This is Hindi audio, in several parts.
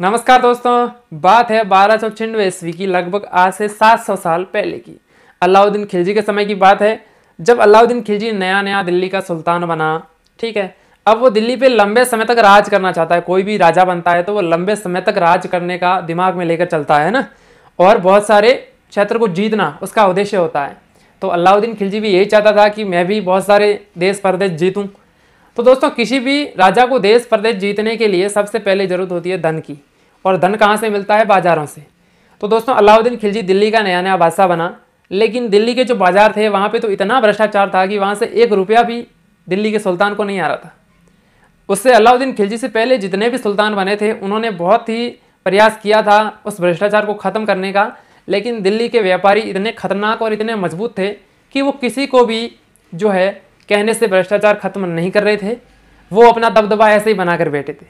नमस्कार दोस्तों, बात है 1296 ईस्वी की, लगभग आज से 700 साल पहले की। अलाउद्दीन खिलजी के समय की बात है, जब अलाउद्दीन खिलजी नया नया दिल्ली का सुल्तान बना। ठीक है, अब वो दिल्ली पे लंबे समय तक राज करना चाहता है। कोई भी राजा बनता है तो वो लंबे समय तक राज करने का दिमाग में लेकर चलता है ना, और बहुत सारे क्षेत्र को जीतना उसका उद्देश्य होता है। तो अलाउद्दीन खिलजी भी यही चाहता था कि मैं भी बहुत सारे देश प्रदेश जीतूँ। तो दोस्तों, किसी भी राजा को देश प्रदेश जीतने के लिए सबसे पहले जरूरत होती है धन की, और धन कहाँ से मिलता है? बाजारों से। तो दोस्तों, अलाउद्दीन खिलजी दिल्ली का नया नया बादशाह बना, लेकिन दिल्ली के जो बाजार थे वहाँ पे तो इतना भ्रष्टाचार था कि वहाँ से 1 रुपया भी दिल्ली के सुल्तान को नहीं आ रहा था। उससे अलाउद्दीन खिलजी से पहले जितने भी सुल्तान बने थे उन्होंने बहुत ही प्रयास किया था उस भ्रष्टाचार को ख़त्म करने का, लेकिन दिल्ली के व्यापारी इतने खतरनाक और इतने मजबूत थे कि वो किसी को भी जो है कहने से भ्रष्टाचार खत्म नहीं कर रहे थे। वो अपना दबदबा ऐसे ही बना कर बैठे थे,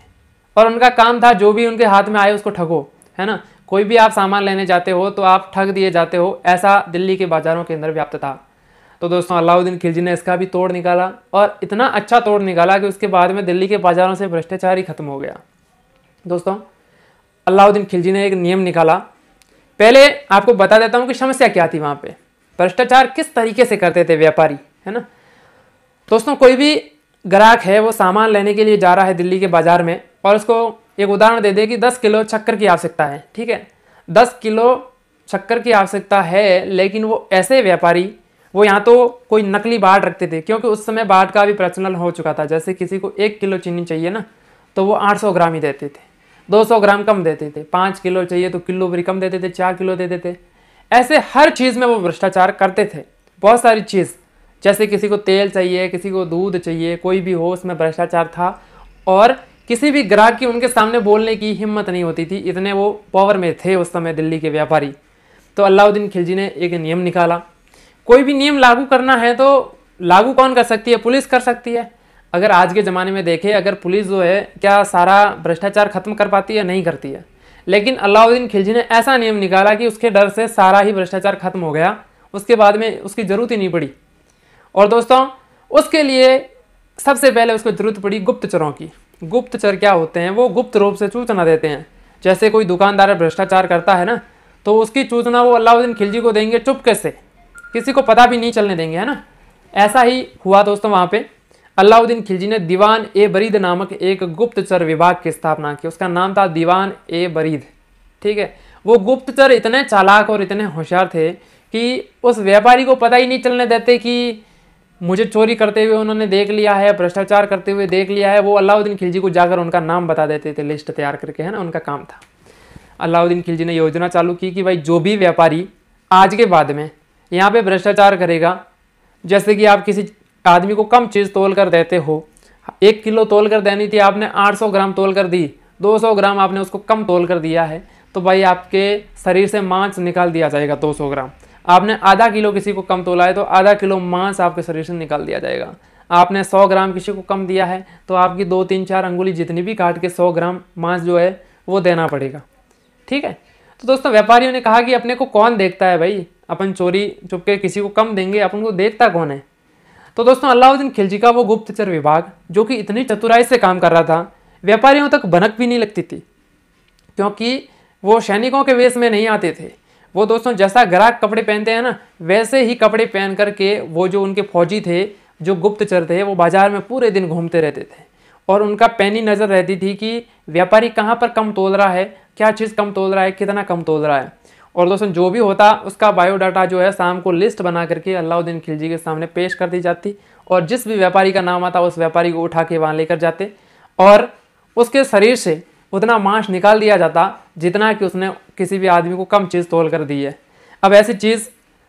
और उनका काम था जो भी उनके हाथ में आए उसको ठगो, है ना। कोई भी आप सामान लेने जाते हो तो आप ठग दिए जाते हो, ऐसा दिल्ली के बाज़ारों के अंदर व्याप्त था। तो दोस्तों, अलाउद्दीन खिलजी ने इसका भी तोड़ निकाला, और इतना अच्छा तोड़ निकाला कि उसके बाद में दिल्ली के बाज़ारों से भ्रष्टाचार ही खत्म हो गया। दोस्तों, अलाउद्दीन खिलजी ने एक नियम निकाला। पहले आपको बता देता हूँ कि समस्या क्या थी वहाँ पे, भ्रष्टाचार किस तरीके से करते थे व्यापारी, है ना। दोस्तों, कोई भी ग्राहक है वो सामान लेने के लिए जा रहा है दिल्ली के बाज़ार में, और उसको एक उदाहरण दे दे कि 10 किलो शक्कर की आवश्यकता है। ठीक है, 10 किलो शक्कर की आवश्यकता है, लेकिन वो ऐसे व्यापारी वो यहाँ तो कोई नकली बाट रखते थे, क्योंकि उस समय बाट का भी प्रचलन हो चुका था। जैसे किसी को 1 किलो चीनी चाहिए ना, तो वो 800 ग्राम ही देते थे, 200 ग्राम कम देते थे। 5 किलो चाहिए तो किलो भी कम देते थे, 4 किलो देते थे। ऐसे हर चीज़ में वो भ्रष्टाचार करते थे। बहुत सारी चीज़, जैसे किसी को तेल चाहिए, किसी को दूध चाहिए, कोई भी हो, उसमें भ्रष्टाचार था। और किसी भी ग्राहक की उनके सामने बोलने की हिम्मत नहीं होती थी, इतने वो पावर में थे उस समय दिल्ली के व्यापारी। तो अलाउद्दीन खिलजी ने एक नियम निकाला। कोई भी नियम लागू करना है तो लागू कौन कर सकती है? पुलिस कर सकती है। अगर आज के ज़माने में देखें, अगर पुलिस जो है क्या सारा भ्रष्टाचार खत्म कर पाती है? नहीं करती है। लेकिन अलाउद्दीन खिलजी ने ऐसा नियम निकाला कि उसके डर से सारा ही भ्रष्टाचार खत्म हो गया। उसके बाद में उसकी ज़रूरत ही नहीं पड़ी। और दोस्तों, उसके लिए सबसे पहले उसको जरूरत पड़ी गुप्तचरों की। गुप्तचर क्या होते हैं? वो गुप्त रूप से सूचना देते हैं। जैसे कोई दुकानदार भ्रष्टाचार करता है ना, तो उसकी सूचना वो अलाउद्दीन खिलजी को देंगे चुपके से, किसी को पता भी नहीं चलने देंगे, है ना। ऐसा ही हुआ दोस्तों। वहाँ पे अलाउद्दीन खिलजी ने दीवान ए बरीद नामक एक गुप्तचर विभाग की स्थापना की। उसका नाम था दीवान ए बरीद। ठीक है, वो गुप्तचर इतने चालाक और इतने होशियार थे कि उस व्यापारी को पता ही नहीं चलने देते कि मुझे चोरी करते हुए उन्होंने देख लिया है, भ्रष्टाचार करते हुए देख लिया है। वो अलाउद्दीन खिलजी को जाकर उनका नाम बता देते थे, लिस्ट तैयार करके, है ना। उनका काम था। अलाउद्दीन खिलजी ने योजना चालू की कि भाई जो भी व्यापारी आज के बाद में यहाँ पे भ्रष्टाचार करेगा, जैसे कि आप किसी आदमी को कम चीज़ तोल कर देते हो, 1 किलो तोल कर देनी थी, आपने 800 ग्राम तोल कर दी, 200 ग्राम आपने उसको कम तोल कर दिया है, तो भाई आपके शरीर से मांस निकाल दिया जाएगा 200 ग्राम। आपने आधा किलो किसी को कम तोला है तो आधा किलो मांस आपके शरीर से निकाल दिया जाएगा। आपने 100 ग्राम किसी को कम दिया है तो आपकी 2, 3, 4 अंगुली जितनी भी काट के 100 ग्राम मांस जो है वो देना पड़ेगा। ठीक है, तो दोस्तों, व्यापारियों ने कहा कि अपने को कौन देखता है भाई, अपन चोरी चुपके किसी को कम देंगे, अपन को देखता कौन है। तो दोस्तों, अलाउद्दीन खिलजी का वो गुप्तचर विभाग जो कि इतनी चतुराई से काम कर रहा था, व्यापारियों तक भनक भी नहीं लगती थी, क्योंकि वो सैनिकों के वेश में नहीं आते थे। वो दोस्तों, जैसा ग्राहक कपड़े पहनते हैं ना, वैसे ही कपड़े पहन करके वो जो उनके फौजी थे, जो गुप्तचर थे, वो बाजार में पूरे दिन घूमते रहते थे, और उनका पैनी नज़र रहती थी कि व्यापारी कहाँ पर कम तोल रहा है, क्या चीज़ कम तोल रहा है, कितना कम तोल रहा है। और दोस्तों, जो भी होता उसका बायोडाटा जो है शाम को लिस्ट बना करके अलाउद्दीन खिलजी के सामने पेश कर दी जाती, और जिस भी व्यापारी का नाम आता उस व्यापारी को उठा के वहाँ लेकर जाते, और उसके शरीर से उतना मांस निकाल दिया जाता जितना कि उसने किसी भी आदमी को कम चीज़ तोल कर दी है। अब ऐसी चीज़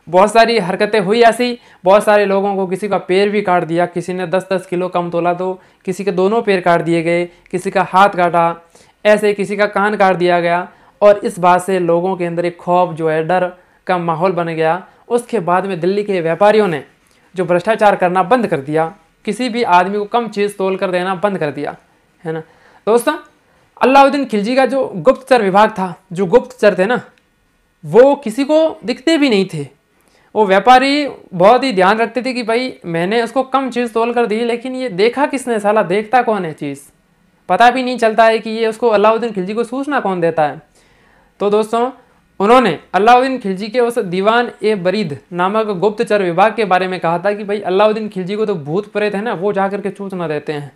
बहुत सारी हरकतें हुई, ऐसी बहुत सारे लोगों को, किसी का पैर भी काट दिया, किसी ने 10-10 किलो कम तोला तो किसी के दोनों पैर काट दिए गए, किसी का हाथ काटा, ऐसे किसी का कान काट दिया गया। और इस बात से लोगों के अंदर एक खौफ जो है, डर का माहौल बन गया। उसके बाद में दिल्ली के व्यापारियों ने जो भ्रष्टाचार करना बंद कर दिया, किसी भी आदमी को कम चीज़ तोल कर देना बंद कर दिया, है ना। दोस्तों, अलाउद्दीन खिलजी का जो गुप्तचर विभाग था, जो गुप्तचर थे ना, वो किसी को दिखते भी नहीं थे। वो व्यापारी बहुत ही ध्यान रखते थे कि भाई मैंने उसको कम चीज़ तोल कर दी, लेकिन ये देखा किसने, साला देखता कौन है चीज़। पता भी नहीं चलता है कि ये उसको अलाउद्दीन खिलजी को सूचना कौन देता है। तो दोस्तों उन्होंने अलाउद्दीन खिलजी के उस दीवान ए बरीद नामक गुप्तचर विभाग के बारे में कहा था कि भाई अलाउद्दीन खिलजी को तो भूत प्रेत है ना, वो जाकर के सूचना देते हैं,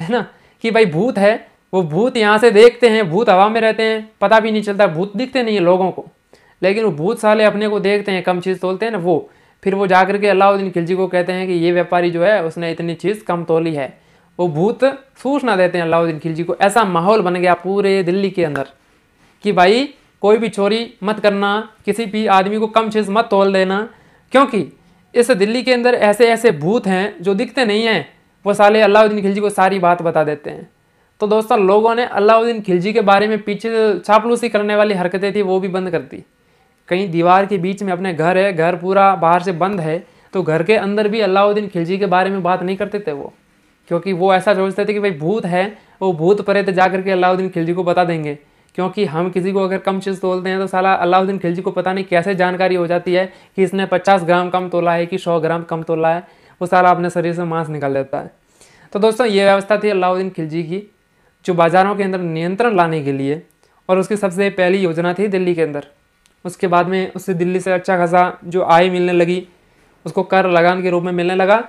है ना, कि भाई भूत है, वो भूत यहाँ से देखते हैं, भूत हवा में रहते हैं, पता भी नहीं चलता, भूत दिखते नहीं है लोगों को, लेकिन वो भूत साले अपने को देखते हैं, कम चीज़ तोलते हैं ना वो, फिर वो जाकर के अलाउद्दीन खिलजी को कहते हैं कि ये व्यापारी जो है उसने इतनी चीज़ कम तोली है। वो भूत सूचना देते हैं अलाउद्दीन खिलजी को। ऐसा माहौल बन गया पूरे दिल्ली के अंदर कि भाई कोई भी चोरी मत करना, किसी भी आदमी को कम चीज़ मत तोल देना, क्योंकि इस दिल्ली के अंदर ऐसे ऐसे भूत हैं जो दिखते नहीं हैं, वो साले अलाउद्दीन खिलजी को सारी बात बता देते हैं। तो दोस्तों लोगों ने अलाउद्दीन खिलजी के बारे में पीछे चापलूसी करने वाली हरकतें थी वो भी बंद कर दी। कहीं दीवार के बीच में अपने घर है, घर पूरा बाहर से बंद है, तो घर के अंदर भी अलाउद्दीन खिलजी के बारे में बात नहीं करते थे वो, क्योंकि वो ऐसा सोचते थे कि भाई भूत है, वो भूत प्रेत जाकर के अलाउद्दीन खिलजी को बता देंगे, क्योंकि हम किसी को अगर कम चीज़ तोलते हैं तो साला अलाउद्दीन खिलजी को पता नहीं कैसे जानकारी हो जाती है कि इसने 50 ग्राम कम तोला है कि 100 ग्राम कम तोला है, वो साला अपने शरीर से मांस निकाल देता है। तो दोस्तों ये व्यवस्था थी अलाउद्दीन खिलजी की, जो बाज़ारों के अंदर नियंत्रण लाने के लिए, और उसकी सबसे पहली योजना थी दिल्ली के अंदर। उसके बाद में उससे दिल्ली से अच्छा खासा जो आय मिलने लगी, उसको कर लगान के रूप में मिलने लगा,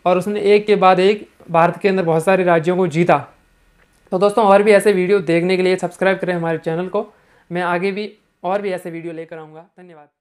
और उसने एक के बाद एक भारत के अंदर बहुत सारे राज्यों को जीता। तो दोस्तों और भी ऐसे वीडियो देखने के लिए सब्सक्राइब करें हमारे चैनल को, मैं आगे भी और भी ऐसे वीडियो लेकर आऊँगा। धन्यवाद।